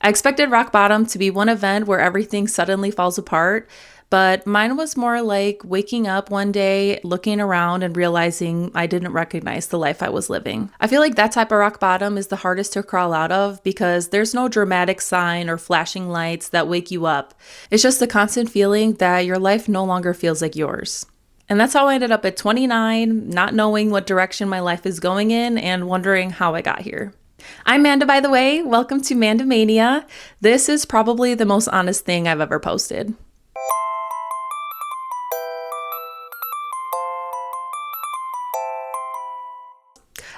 I expected rock bottom to be one event where everything suddenly falls apart, but mine was more like waking up one day, looking around, and realizing I didn't recognize the life I was living. I feel like that type of rock bottom is the hardest to crawl out of because there's no dramatic sign or flashing lights that wake you up. It's just the constant feeling that your life no longer feels like yours. And that's how I ended up at 29, not knowing what direction my life is going in and wondering how I got here. I'm Manda, by the way. Welcome to Mandamania. This is probably the most honest thing I've ever posted.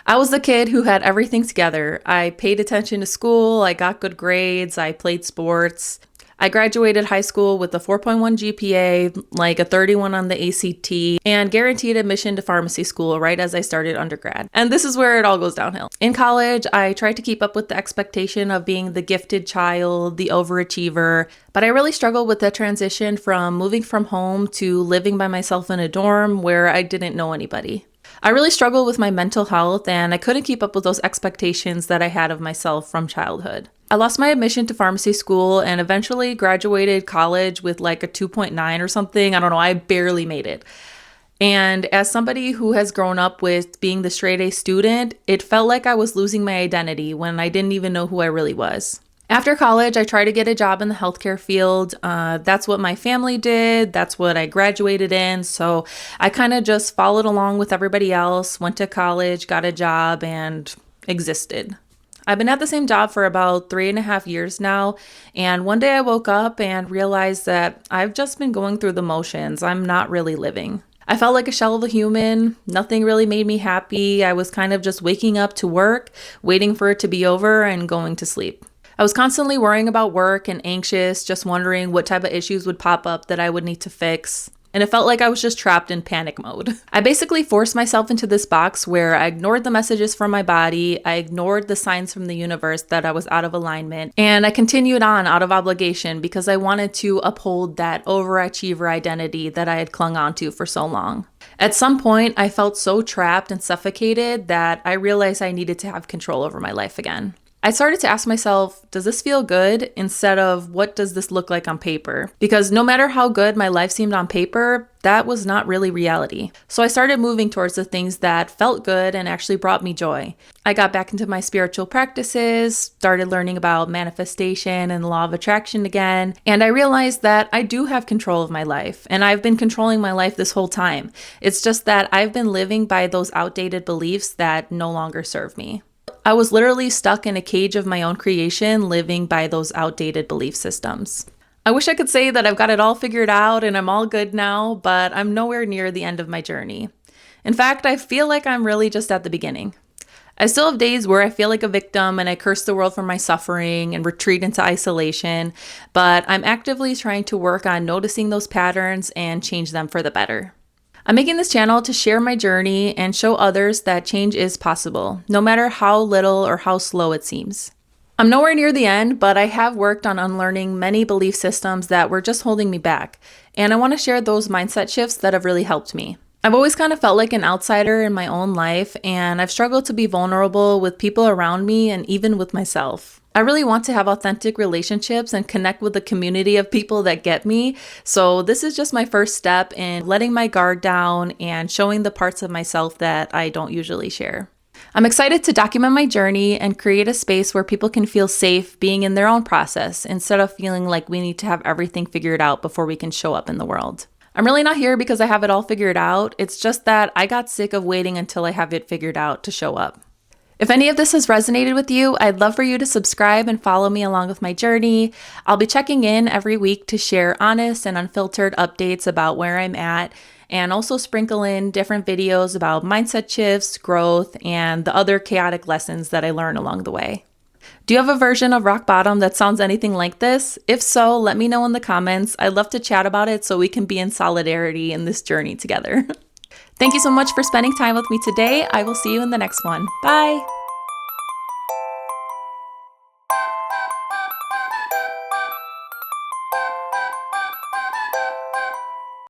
I was the kid who had everything together. I paid attention to school, I got good grades, I played sports. I graduated high school with a 4.1 GPA, like a 31 on the ACT, and guaranteed admission to pharmacy school right as I started undergrad. And this is where it all goes downhill. In college, I tried to keep up with the expectation of being the gifted child, the overachiever, but I really struggled with the transition from moving from home to living by myself in a dorm where I didn't know anybody. I really struggled with my mental health and I couldn't keep up with those expectations that I had of myself from childhood. I lost my admission to pharmacy school and eventually graduated college with like a 2.9 or something. I don't know, I barely made it. And as somebody who has grown up with being the straight A student, it felt like I was losing my identity when I didn't even know who I really was. After college, I tried to get a job in the healthcare field. That's what my family did. That's what I graduated in. So I kind of just followed along with everybody else, went to college, got a job, and existed. I've been at the same job for about 3.5 years now. And one day I woke up and realized that I've just been going through the motions. I'm not really living. I felt like a shell of a human. Nothing really made me happy. I was kind of just waking up to work, waiting for it to be over, and going to sleep. I was constantly worrying about work and anxious, just wondering what type of issues would pop up that I would need to fix. And it felt like I was just trapped in panic mode. I basically forced myself into this box where I ignored the messages from my body, I ignored the signs from the universe that I was out of alignment, and I continued on out of obligation because I wanted to uphold that overachiever identity that I had clung onto for so long. At some point, I felt so trapped and suffocated that I realized I needed to have control over my life again. I started to ask myself, does this feel good? Instead of what does this look like on paper? Because no matter how good my life seemed on paper, that was not really reality. So I started moving towards the things that felt good and actually brought me joy. I got back into my spiritual practices, started learning about manifestation and the law of attraction again, and I realized that I do have control of my life, and I've been controlling my life this whole time. It's just that I've been living by those outdated beliefs that no longer serve me. I was literally stuck in a cage of my own creation, living by those outdated belief systems. I wish I could say that I've got it all figured out and I'm all good now, but I'm nowhere near the end of my journey. In fact, I feel like I'm really just at the beginning. I still have days where I feel like a victim and I curse the world for my suffering and retreat into isolation, but I'm actively trying to work on noticing those patterns and change them for the better. I'm making this channel to share my journey and show others that change is possible, no matter how little or how slow it seems. I'm nowhere near the end, but I have worked on unlearning many belief systems that were just holding me back, and I want to share those mindset shifts that have really helped me. I've always kind of felt like an outsider in my own life, and I've struggled to be vulnerable with people around me and even with myself. I really want to have authentic relationships and connect with a community of people that get me. So this is just my first step in letting my guard down and showing the parts of myself that I don't usually share. I'm excited to document my journey and create a space where people can feel safe being in their own process instead of feeling like we need to have everything figured out before we can show up in the world. I'm really not here because I have it all figured out. It's just that I got sick of waiting until I have it figured out to show up. If any of this has resonated with you, I'd love for you to subscribe and follow me along with my journey. I'll be checking in every week to share honest and unfiltered updates about where I'm at, and also sprinkle in different videos about mindset shifts, growth, and the other chaotic lessons that I learn along the way. Do you have a version of rock bottom that sounds anything like this? If so, let me know in the comments. I'd love to chat about it so we can be in solidarity in this journey together. Thank you so much for spending time with me today. I will see you in the next one. Bye.